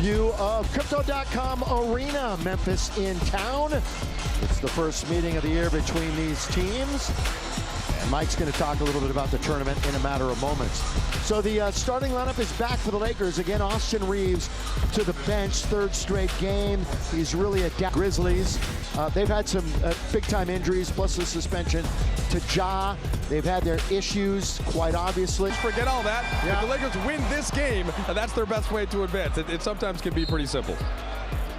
preview of Crypto.com Arena, Memphis in town. It's the first meeting of the year between these teams. And Mike's going to talk a little bit about the tournament in a matter of moments. So the starting lineup is back for the Lakers. Again, Austin Reeves to the bench, third straight game. He's really adapted. Grizzlies, they've had some big-time injuries, plus the suspension to Ja. They've had their issues, quite obviously. Forget all that. Yeah. If the Lakers win this game, that's their best way to advance. It sometimes can be pretty simple.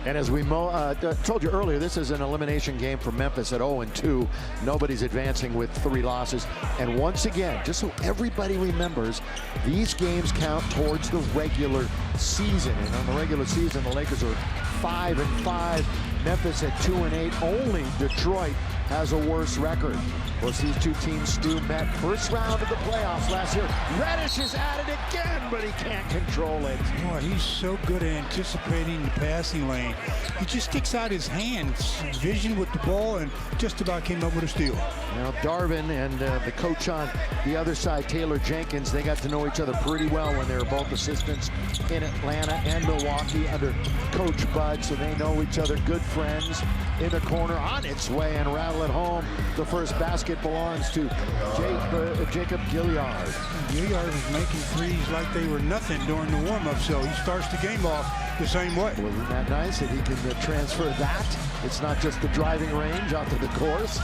And as we told you earlier, this is an elimination game for Memphis at 0-2. Nobody's advancing with 3 losses. And once again, just so everybody remembers, these games count towards the regular season. And on the regular season, the Lakers are 5-5. Memphis at 2-8. Only Detroit has a worse record. Of course, these two teams still met first round of the playoffs last year. Reddish is at it again, but he can't control it. Boy, he's so good at anticipating the passing lane. He just sticks out his hands, vision with the ball, and just about came up with a steal. Now, Darvin and the coach on the other side, Taylor Jenkins, they got to know each other pretty well when they were both assistants in Atlanta and Milwaukee under Coach Bud, so they know each other, good friends. In the corner, on its way, and rattle it home. The first basket belongs to Jacob Gilyard. Gilyard was making threes like they were nothing during the warm-up, so he starts the game off the same way. Well, isn't that nice that he can transfer that? It's not just the driving range out to the course.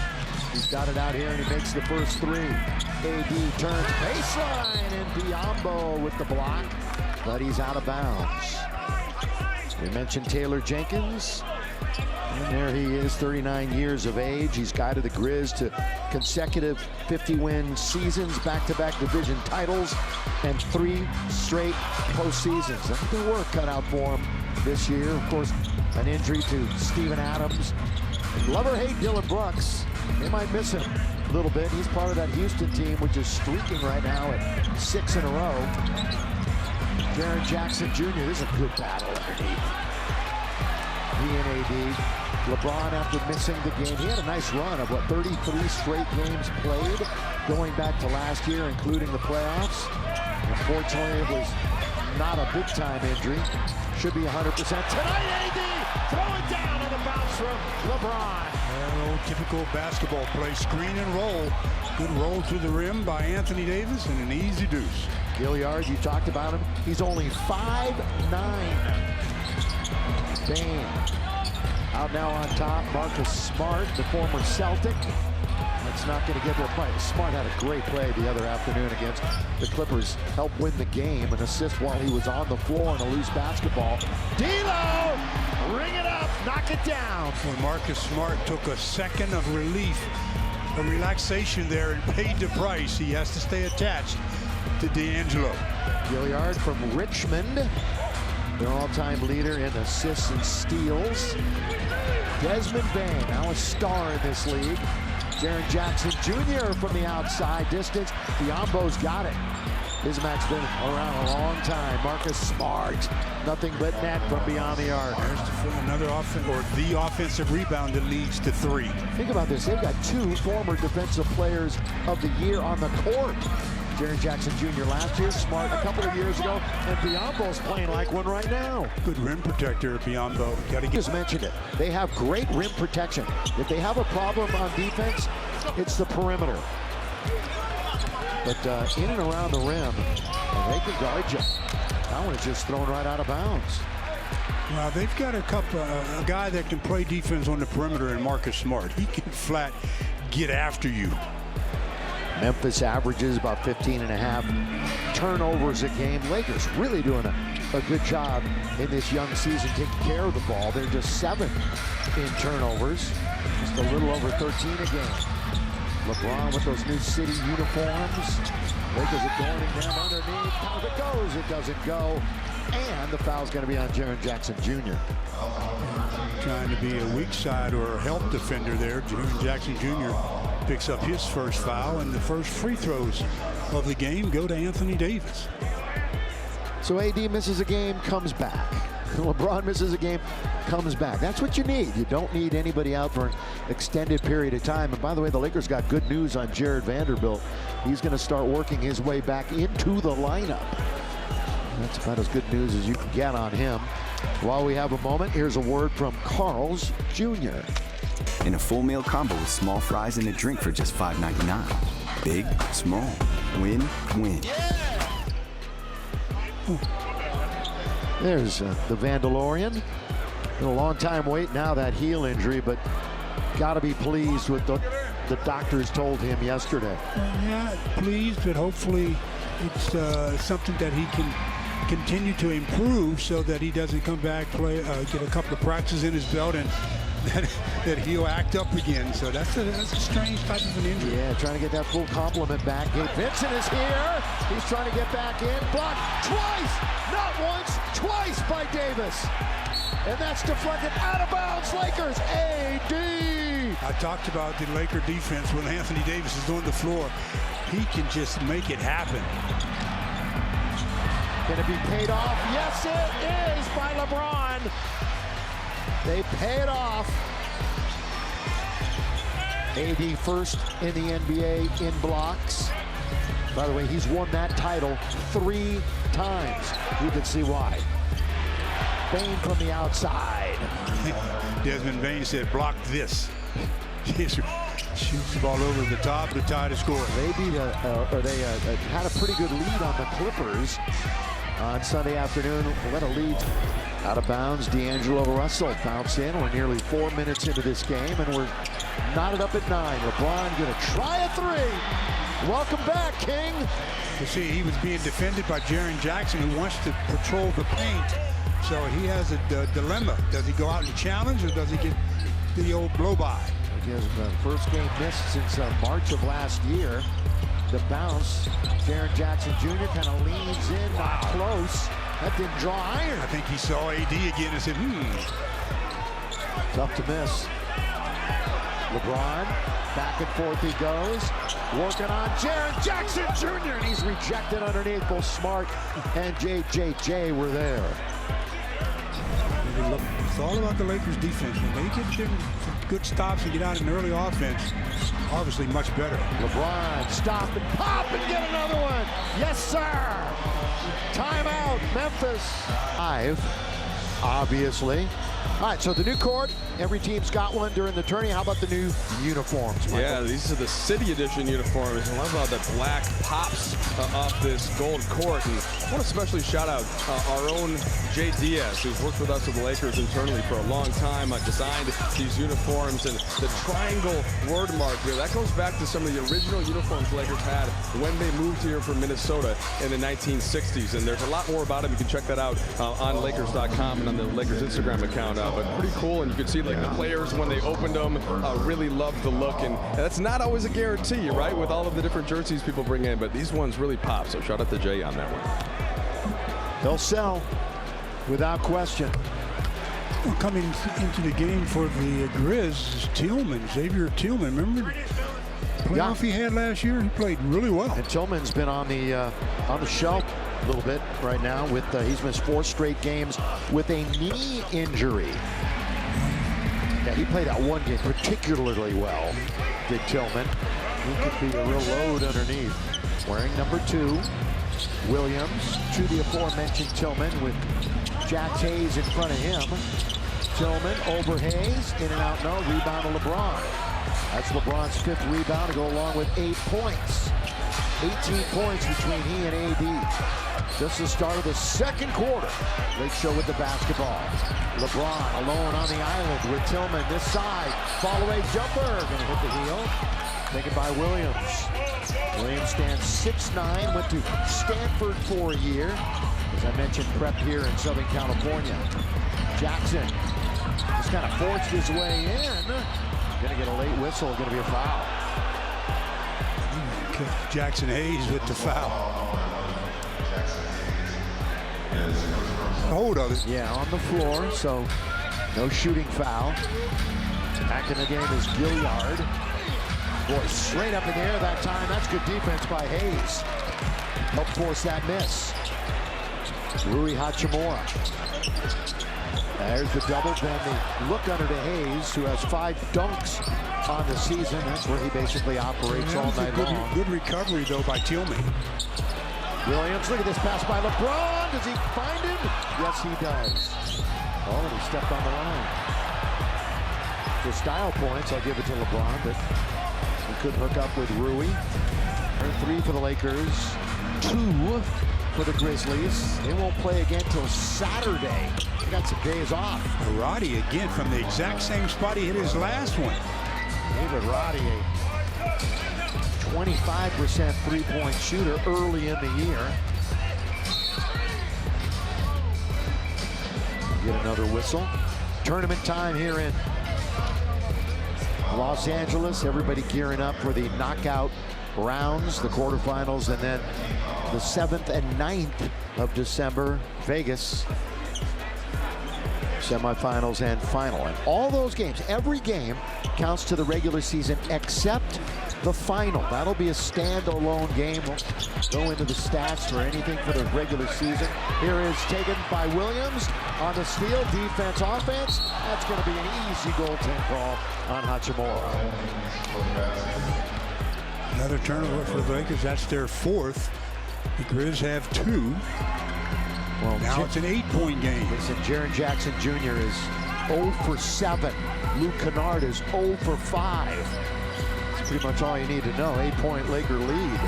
He's got it out here, and he makes the first 3. AD turns baseline, and Biyombo with the block, but he's out of bounds. We mentioned Taylor Jenkins. And there he is, 39 years of age. He's guided the Grizz to consecutive 50-win seasons, back-to-back division titles, and 3 straight postseasons. That's the work cut out for him this year. Of course, an injury to Steven Adams. Love or hate Dylan Brooks, they might miss him a little bit. He's part of that Houston team, which is streaking right now at 6 in a row. Jaren Jackson Jr., this is a good battle underneath. He and AD. LeBron, after missing the game, he had a nice run of, 33 straight games played, going back to last year, including the playoffs. Unfortunately, it was not a big-time injury. Should be 100%. Tonight, AD, throw it down on the bounce from LeBron. Typical basketball play, screen and roll. Good roll to the rim by Anthony Davis, and an easy deuce. Gilyard, you talked about him. He's only 5'9". Bane. Out now on top, Marcus Smart, the former Celtic. That's not going to get to a fight. Smart had a great play the other afternoon against the Clippers. Helped win the game, an assist while he was on the floor on a loose basketball. D'Lo, ring it up, knock it down. When Marcus Smart took a second of relief, a relaxation there, and paid the price, he has to stay attached to D'Angelo. Gilyard from Richmond, their all-time leader in assists and steals. Desmond Bane, now a star in this league. Jaren Jackson Jr. from the outside distance. Biyombo's got it. Bismack's been around a long time. Marcus Smart, nothing but net from beyond the arc. There's another the offensive rebound that leads to 3. Think about this. They've got 2 former defensive players of the year on the court. Jaren Jackson Jr. last year, Smart a couple of years ago, and Biyombo's playing like one right now. Good rim protector, Biyombo. Just mentioned it. They have great rim protection. If they have a problem on defense, it's the perimeter. But in and around the rim, they can guard you. That one is just thrown right out of bounds. Well, they've got a guy that can play defense on the perimeter in Marcus Smart. He can flat get after you. Memphis averages about 15.5 turnovers a game. Lakers really doing a good job in this young season taking care of the ball. They're just 7th in turnovers, just a little over 13 a game. LeBron with those new city uniforms. Lakers adorning them underneath. How it goes, it doesn't go. And the foul's going to be on Jaren Jackson Jr. Trying to be a weak side or a help defender there. Jaren Jackson Jr. picks up his first foul, and the first free throws of the game go to Anthony Davis. So AD misses a game, comes back. LeBron misses a game, comes back. That's what you need. You don't need anybody out for an extended period of time. And by the way, the Lakers got good news on Jared Vanderbilt. He's going to start working his way back into the lineup. That's about as good news as you can get on him. While we have a moment, here's a word from Carl's Jr. In a full meal combo with small fries and a drink for just $5.99. Big, small, win, win. There's the Vandalorian. Been a long time waiting now, that heel injury, but got to be pleased with the doctors told him yesterday. Yeah, pleased, but hopefully it's something that he can continue to improve so that he doesn't come back, get a couple of practices in his belt, and that he'll act up again. So that's a strange type of an injury. Yeah, trying to get that full complement back. Gabe Vincent is here. He's trying to get back in. Blocked twice, not once, twice by Davis. And that's deflected out of bounds. Lakers, AD. I talked about the Laker defense when Anthony Davis is on the floor. He can just make it happen. Can it be paid off? Yes, it is by LeBron. They pay it off. AD first in the NBA in blocks. By the way, he's won that title 3 times. You can see why. Bane from the outside. Desmond Bane said, block this. Shoots the ball over the top to tie the score. They beat had a pretty good lead on the Clippers on Sunday afternoon. Let a lead out of bounds. D'Angelo Russell bounced in. We're nearly 4 minutes into this game, and we're knotted up at 9. LeBron gonna try a 3. Welcome back, King. You see, he was being defended by Jaren Jackson, who wants to patrol the paint. So he has a dilemma. Does he go out and challenge, or does he get the old blow-by? His first game missed since March of last year. The bounce, Jaren Jackson Jr. kind of leans in, not close. That didn't draw iron. I think he saw AD again and said, Tough to miss. LeBron, back and forth he goes. Working on Jaren Jackson Jr. and he's rejected underneath. Both Smart and JJJ were there. It's all about the Lakers defense. When they get them good stops and get out in early offense, obviously much better. LeBron, stop and pop and get another one. Yes, sir. Timeout, Memphis. 5, obviously. All right, so the new court, every team's got one during the tourney. How about the new uniforms, Michael? Yeah, these are the City Edition uniforms. I love how the black pops off this gold court. And I want to especially shout out our own Jay Diaz, who's worked with us with the Lakers internally for a long time. Designed these uniforms, and the triangle word mark here, that goes back to some of the original uniforms the Lakers had when they moved here from Minnesota in the 1960s. And there's a lot more about them. You can check that out on Lakers.com and on the Lakers Instagram account. But pretty cool, and you can see like the players when they opened them really loved the look, and that's not always a guarantee, right, with all of the different jerseys people bring in, but these ones really pop, so shout out to Jay on that one. They'll sell without question. Well, coming into the game for the Grizz is Tillman, Xavier Tillman. Remember the playoff he had last year? He played really well. And Tillman's been on the shelf a little bit right now. With he's missed 4 straight games with a knee injury. Yeah, he played that one game particularly well, did Tillman. He could be a real load underneath. Wearing number 2, Williams to the aforementioned Tillman with Jax Hayes in front of him. Tillman over Hayes, in and out, no, rebound to LeBron. That's LeBron's 5th rebound to go along with 8 points. 18 points between he and AD. Just the start of the second quarter. Lake Show with the basketball. LeBron alone on the island with Tillman this side. Fall away jumper. Gonna hit the heel. Taken by Williams. Williams stands 6'9", went to Stanford for a year. As I mentioned, prep here in Southern California. Jackson just kind of forced his way in. Gonna get a late whistle, gonna be a foul. Jackson Hayes with the foul. Hold of it. Yeah, on the floor, so no shooting foul. Back in the game is Gilliard. Boy, straight up in the air that time. That's good defense by Hayes. Helped force that miss. Rui Hachimura. There's the double, then the look under to Hayes, who has 5 dunks on the season. That's where he basically operates all night long. Good recovery, though, by Tillman. Williams, look at this pass by LeBron. Does he find him? Yes, he does. stepped on the line. For style points, I'll give it to LeBron, but he couldn't hook up with Rui. 3 for the Lakers, 2 for the Grizzlies. They won't play again till Saturday. They got some days off. Roddy again from the exact same spot he hit his last one. David Roddy, a 25% three-point shooter early in the year. Get another whistle. Tournament time here in Los Angeles. Everybody gearing up for the knockout rounds, the quarterfinals, and then the 7th and 9th of December, Vegas. Semifinals and final. And all those games, every game counts to the regular season except the final. That'll be a standalone game. We'll go into the stats for anything for the regular season. Here is taken by Williams on the steal. Defense, offense. That's going to be an easy goaltend call on Hachimura. Another turnover for the Lakers. That's their 4th. The Grizz have 2. Well, now it's an 8-point game. Listen, Jaren Jackson Jr. is 0 for 7. Luke Kennard is 0 for 5. That's pretty much all you need to know. 8-point Laker lead.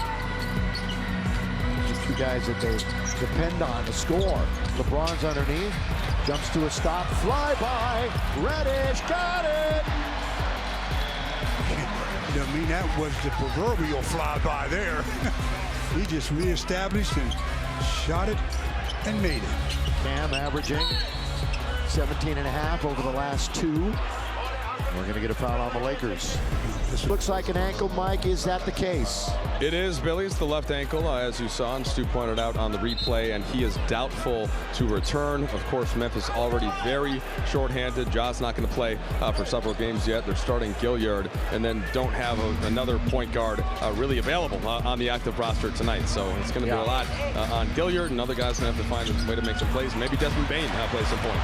Just 2 guys that they depend on to score. LeBron's underneath. Jumps to a stop. Fly by. Reddish got it. I mean, that was the proverbial flyby there. He just reestablished and shot it and made it. Cam averaging 17.5 over the last 2. We're going to get a foul on the Lakers. This looks like an ankle, Mike. Is that the case? It is, Billy. It's the left ankle, as you saw, and Stu pointed out on the replay, and he is doubtful to return. Of course, Memphis already very shorthanded. Ja's not going to play for several games yet. They're starting Gilliard, and then don't have another point guard really available on the active roster tonight. So it's going to be a lot on Gilliard, and other guys going to have to find a way to make some plays. Maybe Desmond Bane plays some point.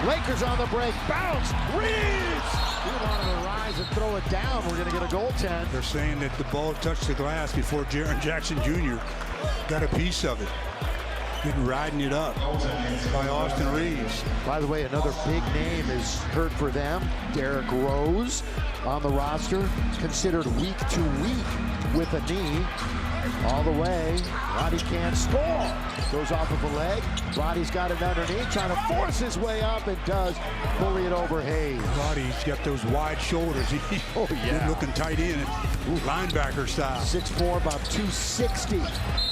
Lakers on the break. Bounce. Reeves. He wanted to rise and throw it down. We're going to get a goaltend. They're saying that the ball touched the glass before Jaren Jackson Jr. got a piece of it. Been riding it up by Austin Reeves. By the way, another big name is hurt for them. Derrick Rose on the roster. Considered week to week with a knee. All the way. Roddy can't score. Goes off of a leg. Roddy's got it underneath, trying to force his way up, and does bully it over Hayes. Roddy's got those wide shoulders. He's looking tight in, linebacker style. 6'4", about 260.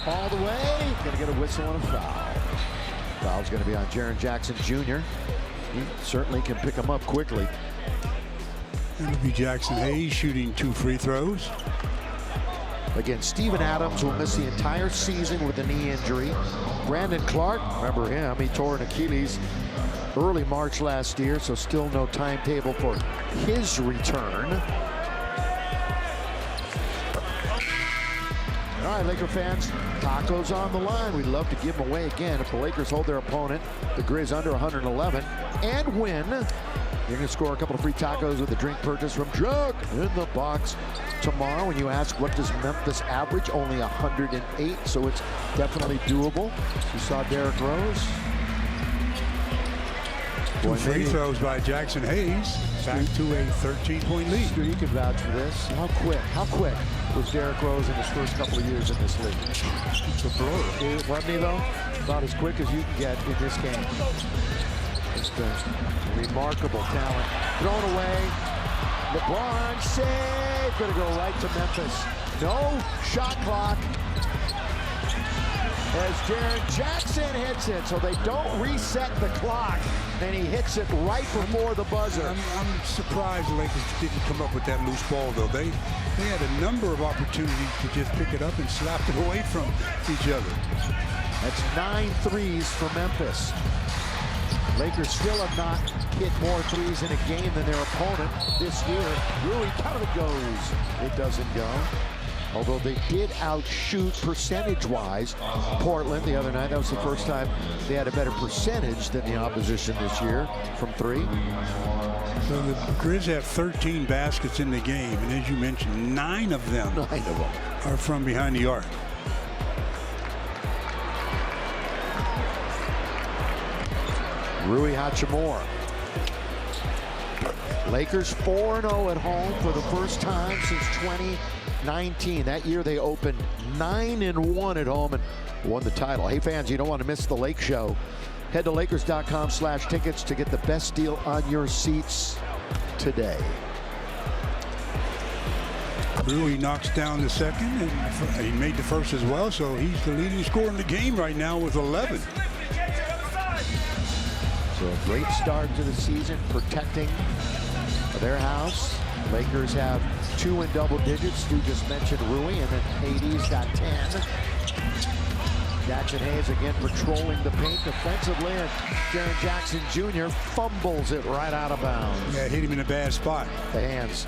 All the way. Gonna get a whistle and a foul. Foul's gonna be on Jaren Jackson Jr. He certainly can pick him up quickly. It'll be Jackson Hayes shooting 2 free throws. Again, Steven Adams will miss the entire season with a knee injury. Brandon Clark, remember him, he tore an Achilles early March last year, so still no timetable for his return. All right, Laker fans, tacos on the line. We'd love to give them away again if the Lakers hold their opponent, the Grizz, under 111 and win. You're going to score a couple of free tacos with a drink purchase from Jug in the Box tomorrow. When you ask, what does Memphis average? Only 108, so it's definitely doable. You saw Derrick Rose. 2 free throws by Jackson Hayes. Back to a 13-point lead. You can vouch for this. How quick was Derrick Rose in his first couple of years in this league? It's a blur. Wasn't he, though? About as quick as you can get in this game. Just a remarkable talent. Thrown away. LeBron save. Gonna go right to Memphis. No shot clock. As Jaren Jackson hits it, so they don't reset the clock. And he hits it right before the buzzer. I'm surprised the Lakers didn't come up with that loose ball, though. They had a number of opportunities to just pick it up and slap it away from each other. That's 9 threes for Memphis. Lakers still have not hit more threes in a game than their opponent this year. Rui kind of goes. It doesn't go. Although they did outshoot percentage-wise Portland the other night. That was the first time they had a better percentage than the opposition this year from 3. So the Grizz have 13 baskets in the game, and as you mentioned, 9 of them are from behind the arc. Rui Hachimura. Lakers 4-0 at home for the first time since 2019. That year they opened 9-1 at home and won the title. Hey fans, you don't want to miss the Lake Show. Head to Lakers.com/tickets to get the best deal on your seats today. Rui knocks down the second, and he made the first as well, so he's the leading scorer in the game right now with 11. So a great start to the season, protecting their house. Lakers have 2 in double digits. Stu just mentioned Rui, and then AD's got 10. Jackson Hayes again patrolling the paint defensively, and Jaren Jackson Jr. fumbles it right out of bounds. Yeah, hit him in a bad spot. The hands.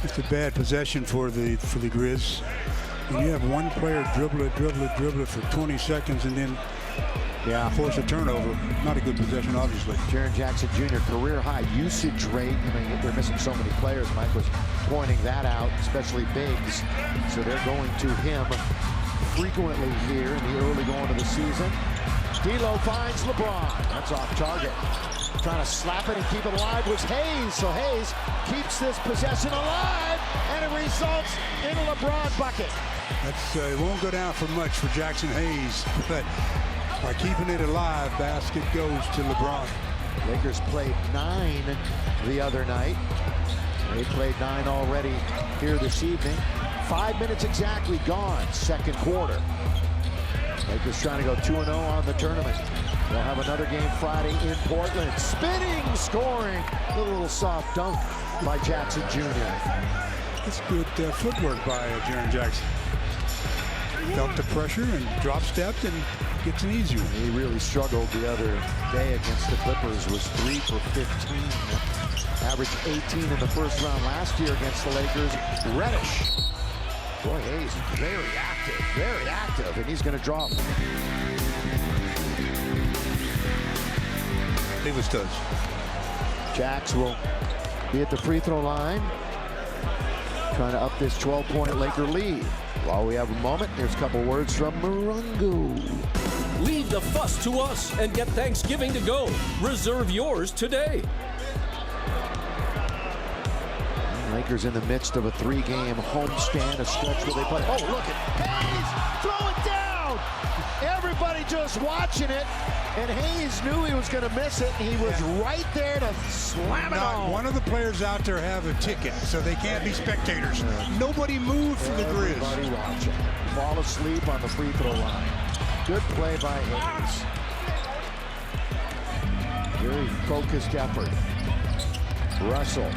It's a bad possession for the Grizz. When you have one player dribble it for 20 seconds and then force a turnover, not a good possession, obviously. Jaren Jackson Jr. career high usage rate. I mean, they're missing so many players. Mike was pointing that out, especially bigs. So they're going to him frequently here in the early going of the season. D'Lo finds LeBron. That's off target. Trying to slap it and keep it alive was Hayes. So Hayes keeps this possession alive, and it results in a LeBron bucket. That's it won't go down for much for Jackson Hayes, but by keeping it alive, basket goes to LeBron. Lakers played 9 the other night. They played 9 already here this evening. 5 minutes exactly gone, second quarter. Lakers trying to go 2-0 on the tournament. They'll have another game Friday in Portland. Spinning, scoring. A little soft dunk by Jackson Jr. It's good footwork by Jaren Jackson. Felt the pressure and drop stepped and gets an easy one. He really struggled the other day against the Clippers. Was 3 for 15. Averaged 18 in the first round last year against the Lakers. Reddish. Boy, Hayes very active, and he's going to drop. Davis does. Jax will be at the free throw line, trying to up this 12-point Laker lead. While we have a moment, here's a couple words from Morongo. Leave the fuss to us and get Thanksgiving to go. Reserve yours today. Lakers in the midst of a 3-game homestand, a stretch where they play. Oh, look at Hayes! Throw it down! Everybody just watching it, and Hayes knew he was going to miss it. He was right there to slam it on. One of the players out there have a ticket, so they can't be spectators. Nobody moved from the Grizz. Everybody watching. Fall asleep on the free throw line. Good play by Hayes. Very focused effort. Russell.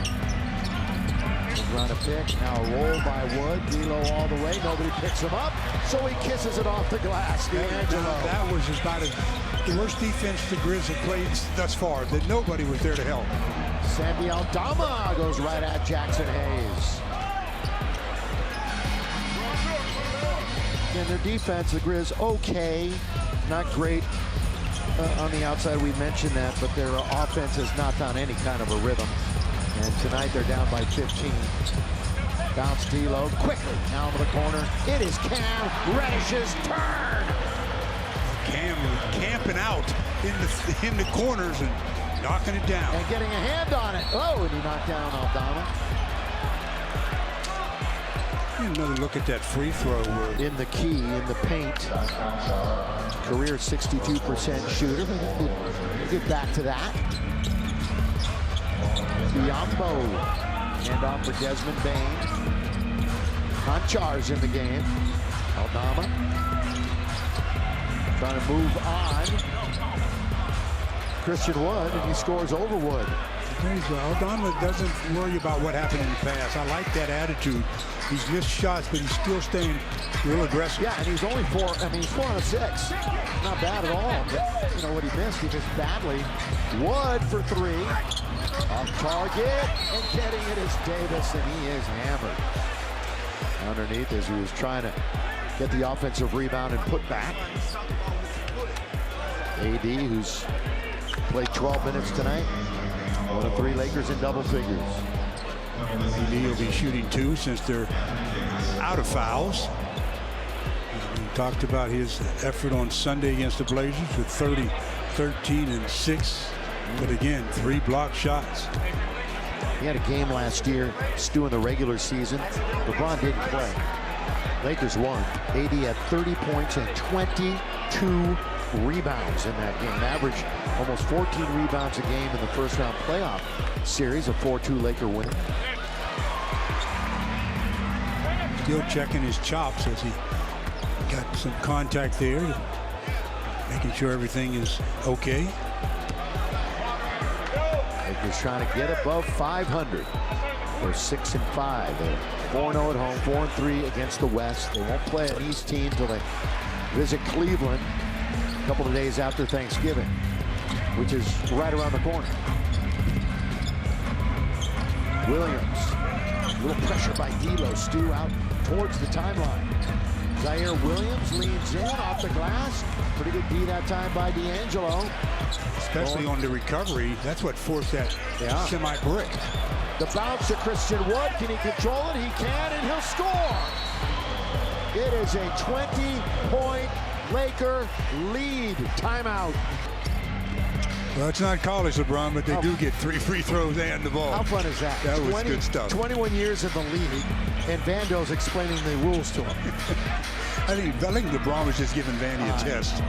Run a pick, now a roll by Wood. D'Lo all the way, nobody picks him up, so he kisses it off the glass. That was about the worst defense the Grizz have played thus far, that nobody was there to help. Sandy Aldama goes right at Jackson Hayes. And their defense, the Grizz, okay, not great on the outside. We mentioned that, but their offense has not found any kind of a rhythm. And tonight they're down by 15. Bounce D'Lo quickly down to the corner. It is Cam Reddish's turn. Cam camping out in the corners and knocking it down. And getting a hand on it. Oh, and he knocked down Aldama. Another look at that free throw. In the key, in the paint. Career 62% shooter. We'll get back to that. Biombo, hand off for Desmond Bane. Konchar's in the game. Aldama trying to move on. Christian Wood, and he scores over Wood. Aldama doesn't worry about what happened in the past. I like that attitude. He's missed shots, but he's still staying real aggressive. Yeah, and he's only he's 4 out of 6. Not bad at all. But, you know what he missed? He missed badly. Wood for 3. Off target, and getting it is Davis, and he is hammered. Underneath as he was trying to get the offensive rebound and put back. AD, who's played 12 minutes tonight. 1 of 3 Lakers in double figures. AD will be shooting 2 since they're out of fouls. We talked about his effort on Sunday against the Blazers with 30 13-6, but again, 3 blocked shots. He had a game last year, Stu, in the regular season. LeBron didn't play. Lakers won. AD had 30 points and 22 rebounds in that game. Averaged almost 14 rebounds a game in the first round playoff series, a 4-2 Laker win. Still checking his chops as he got some contact there, making sure everything is okay. Lakers trying to get above 500. They're 6-5. They're 4-0 at home, 4-3 against the West. They won't play an East team until they visit Cleveland a couple of days after Thanksgiving, which is right around the corner. Williams, a little pressure by D'Lo. Stu out towards the timeline. Zaire Williams leans in off the glass. Pretty good D that time by D'Angelo. Especially on the recovery. That's what forced that semi-brick. The bounce to Christian Wood. Can he control it? He can, and he'll score. It is a 20-point Laker lead. Timeout. Well, it's not college, LeBron, but they do get 3 free throws and the ball. How fun is that? That was good stuff. 21 years in the league, and Vando's explaining the rules to him. I think LeBron was just giving Vandy a test.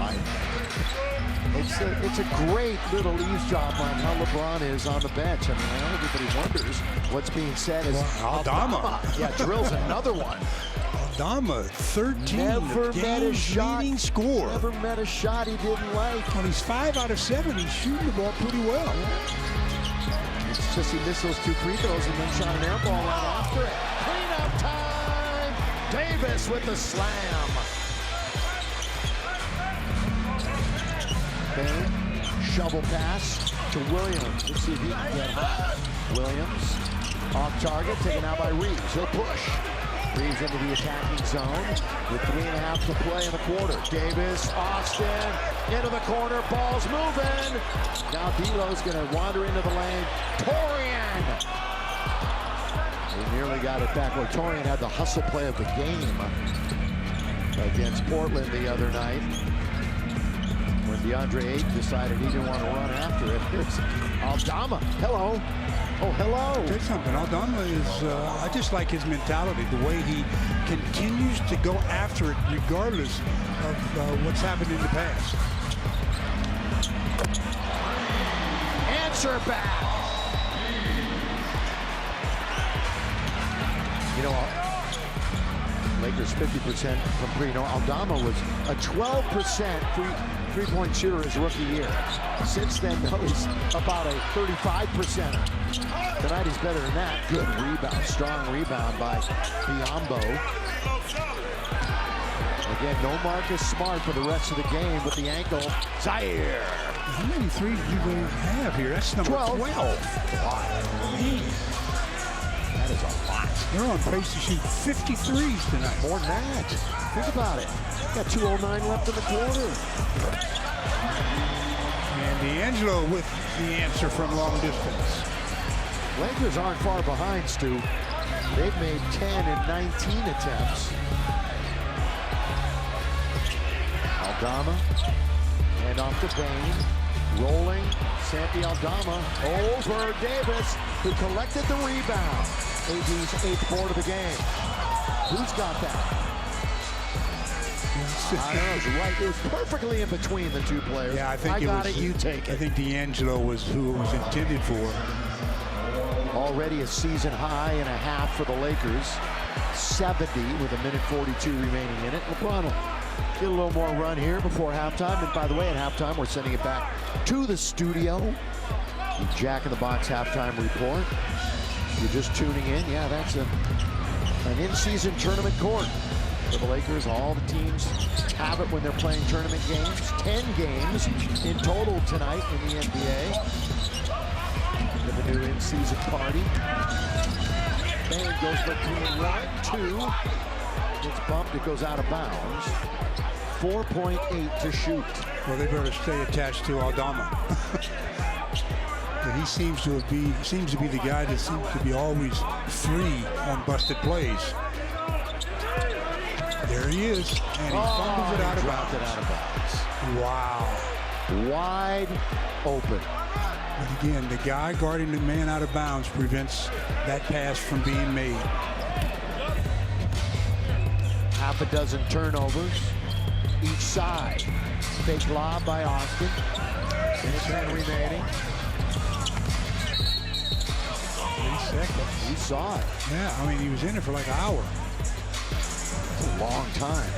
It's a great little eavesdrop on how LeBron is on the bench. I mean, everybody wonders what's being said is Aldama. Yeah, drills another one. Aldama, 13 Never met a shot. leading score. Never met a shot he didn't like. When he's 5 out of 7, he's shooting the ball pretty well. It's just he missed those 2 free throws and then shot an air ball right after it. Cleanup time! Davis with the slam. Bang. Shovel pass to Williams. Let's see if he can get hot. Williams off target, taken out by Reeves. He'll push. Reeves into the attacking zone with 3.5 to play in the quarter. Davis, Austin, into the corner, ball's moving. Now D'Lo's gonna wander into the lane. Torian! He nearly got it back. Well, Torian had the hustle play of the game against Portland the other night, when DeAndre Ayton decided he didn't want to run after it. Here's Aldama. Hello. Oh, hello. There's something. Aldama is, I just like his mentality, the way he continues to go after it regardless of what's happened in the past. Answer back. You know, Lakers 50% from three. You know, Aldama was a 12% three-point shooter his rookie year. Since then, that was about a 35%. Tonight he's better than that. Good rebound, strong rebound by Biyombo. Again, no Marcus Smart for the rest of the game with the ankle. Zaire. How many threes do they have here? That's number 12. That is a lot. They're on pace to shoot 50 threes tonight. More than that. Think about it. Got 2:09 left in the quarter. And D'Angelo with the answer from long distance. Lakers aren't far behind, Stu. They've made 10 and 19 attempts. Aldama, and off to Bain. Rolling, Santi Aldama over Davis, who collected the rebound. AD's 8th board of the game. Who's got that? I know, it's right. It was perfectly in between the two players. Yeah, I think you take it. I think D'Angelo was who it was intended for. Already a season high and a half for the Lakers. 70 with 1:42 remaining in it. LeBron will get a little more run here before halftime. And by the way, at halftime, we're sending it back to the studio. The Jack in the Box halftime report. If you're just tuning in, yeah, that's an in-season tournament court for the Lakers. All the teams have it when they're playing tournament games. 10 games in total tonight in the NBA. The new in-season party. Bang goes between 1, 2. Gets bumped, it goes out of bounds. 4.8 to shoot. Well, they better stay attached to Aldama. He seems to be the guy that seems to be always free on busted plays. There he is, and he fumbles it out of bounds. Wow. wide open. But again, the guy guarding the man out of bounds prevents that pass from being made. Half a dozen turnovers each side. Fake lob by Austin. 10 remaining. 3 seconds. You saw it. Yeah, I mean, he was in it for like an hour. It's a long time.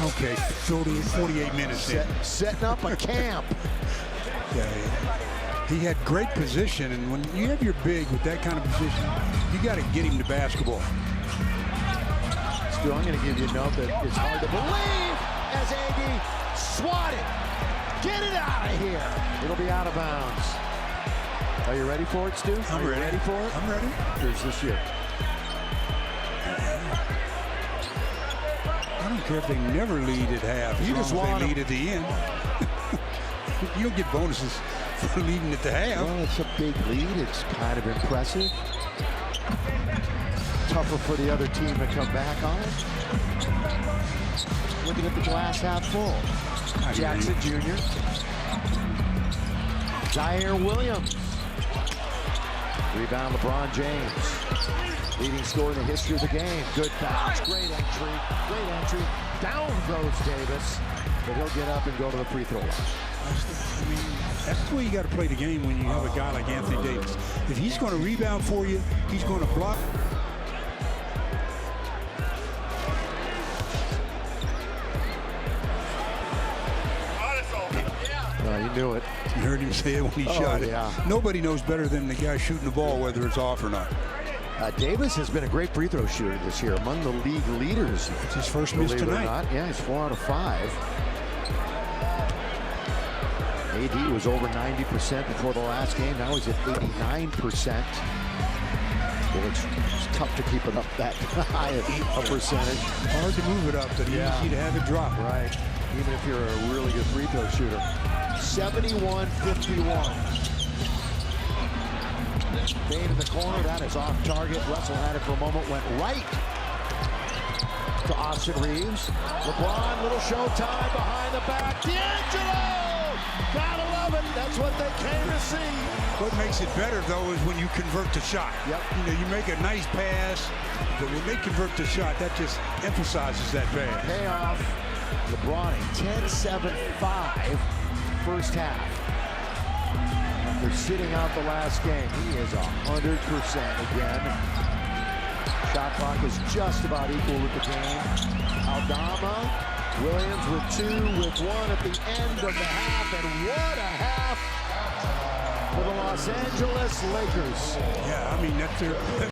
Okay, 48 minutes in. Setting up a camp. Yeah, he had great position, and when you have your big with that kind of position, you got to get him to basketball. Stu, I'm going to give you a note that it's hard to believe as AD swatted. Get it out of here. It'll be out of bounds. Are you ready for it, Stu? I'm ready. Ready for it? I'm ready. Here's this year. I don't care if they never lead at half. You as just long as want they lead at the end. You don't get bonuses for leading at the half. Well, it's a big lead. It's kind of impressive. Tougher for the other team to come back on it. Looking at the glass half full. Jackson Jr. Zaire Williams. Rebound LeBron James. Leading scorer in the history of the game. Good bounce. Great entry. Great entry. Down goes Davis. But he'll get up and go to the free throw line. I mean, that's the way you got to play the game when you have a guy like Anthony Davis. If he's going to rebound for you, he's going to block. You knew it. You heard him say it when he shot it. Yeah. Nobody knows better than the guy shooting the ball whether it's off or not. Davis has been a great free throw shooter this year, among the league leaders. It's his first miss Believe it or tonight. not. Yeah, he's 4 out of 5. AD was over 90% before the last game. Now he's at 89%. Well, it's tough to keep it up that high a percentage. Hard to move it up, but easy to have it drop. Right, even if you're a really good free throw shooter. 71-51. Fade in the corner, that is off target. Russell had it for a moment, went right to Austin Reeves. LeBron, little showtime behind the back. D'Angelo! Gotta love it, that's what they came to see. What makes it better, though, is when you convert the shot. Yep. You know, you make a nice pass, but when they convert the shot, that just emphasizes that pass. Payoff. LeBron a 10-7-5 first half. After sitting out the last game, he is 100% again. Shot clock is just about equal with the game. Aldama, Williams with 2, with 1 at the end of the half, and what a half for the Los Angeles Lakers. Yeah, I mean, that's their